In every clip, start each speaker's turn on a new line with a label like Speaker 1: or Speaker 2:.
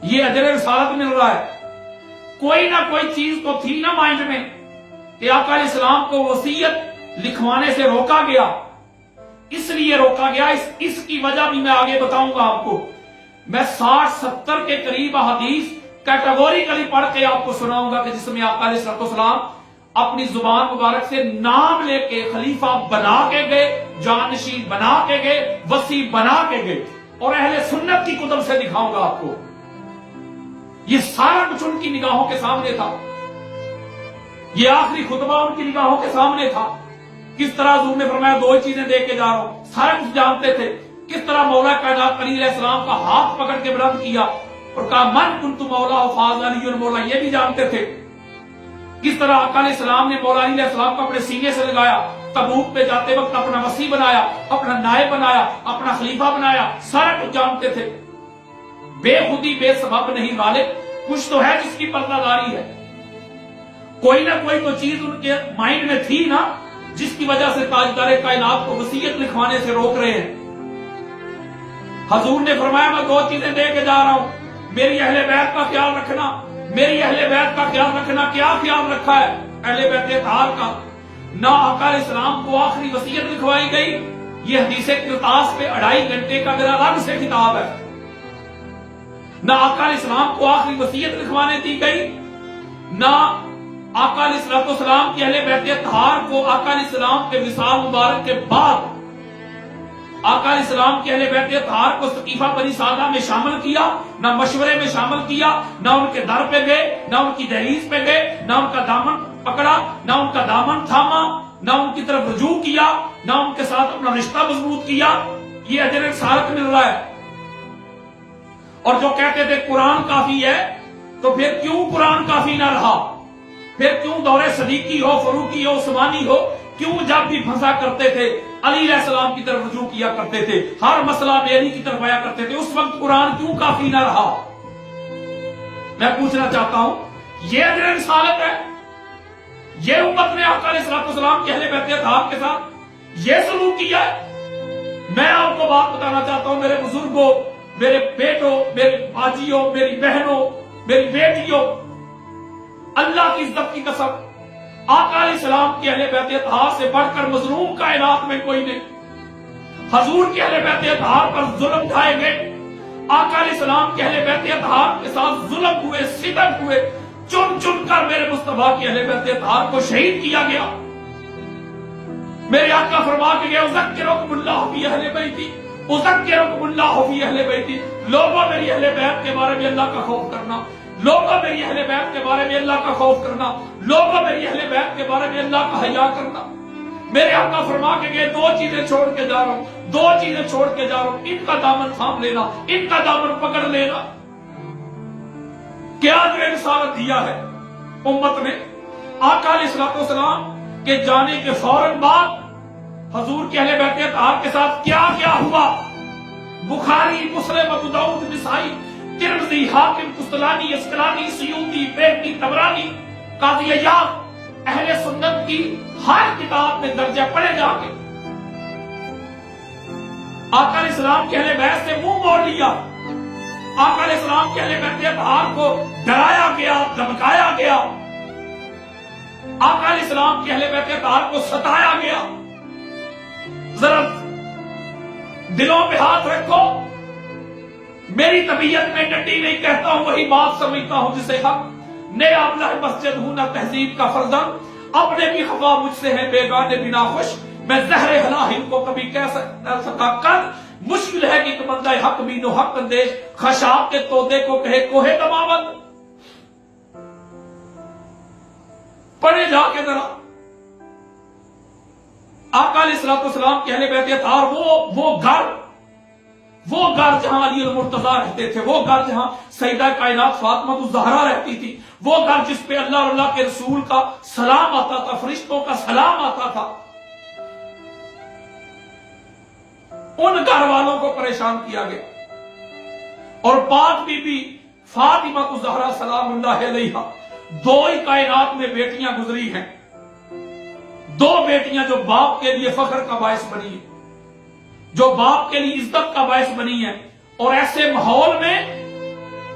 Speaker 1: یہ اجر رسالت مل رہا ہے۔ کوئی نہ کوئی چیز تو تھی نا مائنڈ میں کہ آقا علیہ السلام کو وصیت لکھوانے سے روکا گیا، اس لیے روکا گیا، اس کی وجہ بھی میں آگے بتاؤں گا آپ کو۔ میں 60-70 کے قریب احادیث کیٹیگوریکلی پڑھ کے آپ کو سناؤں گا کہ جس میں آقا علیہ السلام اپنی زبان مبارک سے نام لے کے خلیفہ بنا کے گئے، جانشین بنا کے گئے، وصی بنا کے گئے، اور اہل سنت کی کتب سے دکھاؤں گا آپ کو۔ یہ سارا کچھ ان کی نگاہوں کے سامنے تھا، یہ آخری خطبہ ان کی نگاہوں کے سامنے تھا۔ کس طرح حضور نے فرمایا 2 چیزیں دے کے جا رہا ہوں، سارا کچھ جانتے تھے۔ کس طرح مولا کائنات علی علیہ السلام کا ہاتھ پکڑ کے بلند کیا اور کہا من کنت مولا فاض علی مولا، یہ بھی جانتے تھے۔ کس طرح آقا علیہ السلام نے مولا علی علیہ السلام کو اپنے سینے سے لگایا، تبوک پہ جاتے وقت اپنا وصی بنایا، اپنا نائب بنایا، اپنا خلیفہ بنایا، سارا کچھ جانتے تھے۔ بے خودی بے سبب نہیں غالب، کچھ تو ہے جس کی پردہ داری ہے، کوئی نہ کوئی تو چیز ان کے مائنڈ میں تھی نا جس کی وجہ سے تاجدار کائنات کو وصیت لکھوانے سے روک رہے ہیں۔ حضور نے فرمایا میں 2 چیزیں دے کے جا رہا ہوں، میری اہل بیت کا خیال رکھنا، میری اہل بیت کا خیال رکھنا۔ کیا خیال رکھا ہے اہل بیت اطہار کا؟ نہ آقا علیہ السلام کو آخری وصیت لکھوائی گئی، یہ حدیث قرطاس پہ 2.5 گھنٹے کا میرا الگ سے کتاب ہے۔ نہ آقا علیہ السلام کو آخری وصیت لکھوانے دی گئی، نہ آقا علیہ السلام کی اہل بیت اطہار کو آقا علیہ السلام کے وصال مبارک کے بعد آقا علیہ السلام کے اہل بیت اطہار کو سقیفہ بنی سعدہ میں شامل کیا، نہ مشورے میں شامل کیا، نہ ان کے در پہ گئے، نہ ان کی دہلیز پہ گئے، نہ ان کا دامن پکڑا، نہ ان کا دامن تھاما، نہ ان کی طرف رجوع کیا، نہ ان کے ساتھ اپنا رشتہ مضبوط کیا۔ یہ اجر رسالت مل رہا ہے۔ اور جو کہتے تھے قرآن کافی ہے، تو پھر کیوں قرآن کافی نہ رہا؟ پھر کیوں دور صدیقی ہو، فاروقی ہو، عثمانی ہو، کیوں جب بھی پھنسا کرتے تھے علی علیہ السلام کی طرف رجوع کیا کرتے تھے، ہر مسئلہ میری کی طرف آیا کرتے تھے؟ اس وقت قرآن کیوں کافی نہ رہا؟ میں پوچھنا چاہتا ہوں، یہ اجر رسالت ہے؟ یہ امت نے آقا علیہ السلام کے اہل بیت اطہار کے ساتھ یہ سلوک کیا ہے؟ میں آپ کو بات بتانا چاہتا ہوں، میرے بزرگوں، میرے بیٹوں، میری باجیوں، میری بہنوں، میری بیٹیوں، اللہ کی عزت کی قسم، آقا علیہ السلام کی اہل بیت اطہار سے بڑھ کر مظلوم کائنات میں کوئی نہیں۔ حضور کی اہل بیت اطہار پر ظلم ڈھائے گئے، آقا علیہ السلام کے اہل بیت اطہار کے ساتھ ظلم ہوئے، ستم ہوئے، چن چن کر میرے مصطفیٰ کی اہل بیت اطہار کو شہید کیا گیا۔ میرے آقا فرما کے گئے اذکرکم اللہ فی اہل بیتی، اذکرکم اللہ فی اہل بیتی۔ لوگوں میری اہل بیت کے بارے میں اللہ کا خوف کرنا، لوگوں میری اہل بیت کے بارے میں اللہ کا خوف کرنا، لوگوں میری اہل بیت کے بارے میں اللہ کا حیا کرنا۔ میرے آقا فرما کے گئے 2 چیزیں چھوڑ کے جا رہا ہوں، 2 چیزیں چھوڑ کے جا رہا ہوں، ان کا دامن تھام لینا، ان کا دامن پکڑ لینا۔ کیا جو رسالت دیا ہے امت نے؟ آقا علیہ السلام کے جانے کے فوراً بعد حضور کے اہل بیت اطہار کے ساتھ کیا کیا ہوا؟ بخاری، مسلم، ابو داؤد، نسائی، ترمذی، حاکم، قسطلانی، اسقلانی، سیوطی، بیہقی، طبرانی، قاضی عیاض، اہل سنت کی ہر کتاب میں درجہ پڑے جا کے آقا علیہ السلام کے اہل بیت سے منہ موڑ لیا، آقا علیہ السلام کے اہل بیت اطہار کو ڈرایا گیا، دھمکایا گیا، آقا علیہ السلام کے اہل بیت اطہار کو ستایا گیا۔ ذرا دلوں پہ ہاتھ رکھو، میری طبیعت میں ڈنڈی نہیں کہتا ہوں، وہی بات سمجھتا ہوں جسے حق نے ابلہ مسجد ہوں نہ تہذیب کا فرزن، اپنے بھی خفا مجھ سے ہے بیگانے بھی ناخوش، میں زہر ہلاہل کو کبھی کہہ سکا کر، مشکل ہے کہ ایک بندہ حق بھی نو حق اندیش خشاب کے تودے کو کہے کوہ دماوند۔ پڑھے جا کے ذرا آقا علیہ السلام کے اہل بیت اطہار، وہ گھر جہاں علی المرتضیٰ رہتے تھے، وہ گھر جہاں سیدہ کائنات فاطمہ الزہرا رہتی تھی، وہ گھر جس پہ اللہ اور اللہ کے رسول کا سلام آتا تھا، فرشتوں کا سلام آتا تھا، ان گھر والوں کو پریشان کیا گیا۔ اور پاک بی بی فاطمہ الزہرا سلام اللہ علیہا، 2 ہی کائنات میں بیٹیاں گزری ہیں، 2 بیٹیاں جو باپ کے لیے فخر کا باعث بنی ہیں، جو باپ کے لیے عزت کا باعث بنی ہے، اور ایسے ماحول میں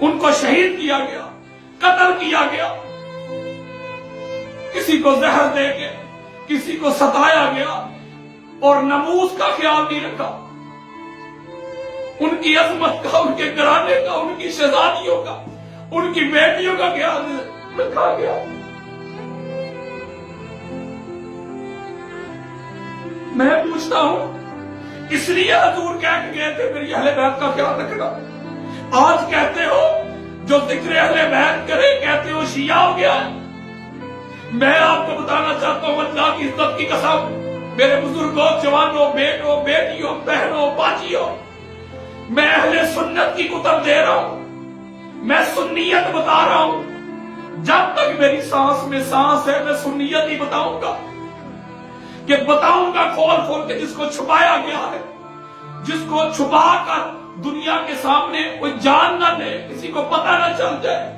Speaker 1: ان کو شہید کیا گیا، قتل کیا گیا، کسی کو زہر دے کے کسی کو ستایا گیا اور ناموس کا خیال نہیں رکھا، ان کی عظمت کا، ان کے گھرانے کا، ان کی شہزادیوں کا، ان کی بیٹیوں کا خیال رکھا گیا۔ میں پوچھتا ہوں، اس لیے حضور کہہ کے گئے تھے میری اہل بیت کا خیال رکھنا، آج کہتے ہو جو ذکر اہل بیت کرے کہتے ہو شیعہ ہو گیا۔ میں آپ کو بتانا چاہتا ہوں اللہ کی عزت کی قسم، میرے بزرگوں، جوانوں، بیٹوں، بیٹیوں، بہنوں، باجیوں، میں اہل سنت کی کتب دے رہا ہوں، میں سنیت بتا رہا ہوں، جب تک میری سانس میں سانس ہے میں سنیت ہی بتاؤں گا، کہ بتاؤں گا کھول کھول کے، جس کو چھپایا گیا ہے، جس کو چھپا کر دنیا کے سامنے کوئی جان نہ دے، کسی کو پتہ نہ چل جائے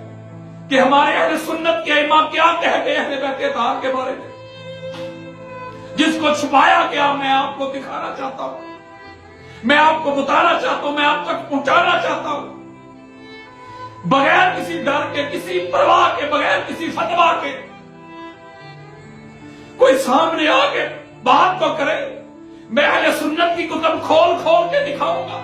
Speaker 1: کہ ہمارے اہل سنت کے امام کیا کہہ گئے اہل بیت اطہار کے بارے میں، جس کو چھپایا گیا میں آپ کو دکھانا چاہتا ہوں، میں آپ کو بتانا چاہتا ہوں، میں آپ تک پہنچانا چاہتا ہوں، بغیر کسی ڈر کے، کسی پرواہ کے، بغیر کسی فتوا کے، کوئی سامنے آ کے بات تو کرے، میں اہل سنت کی کتب کھول کھول کے دکھاؤں گا۔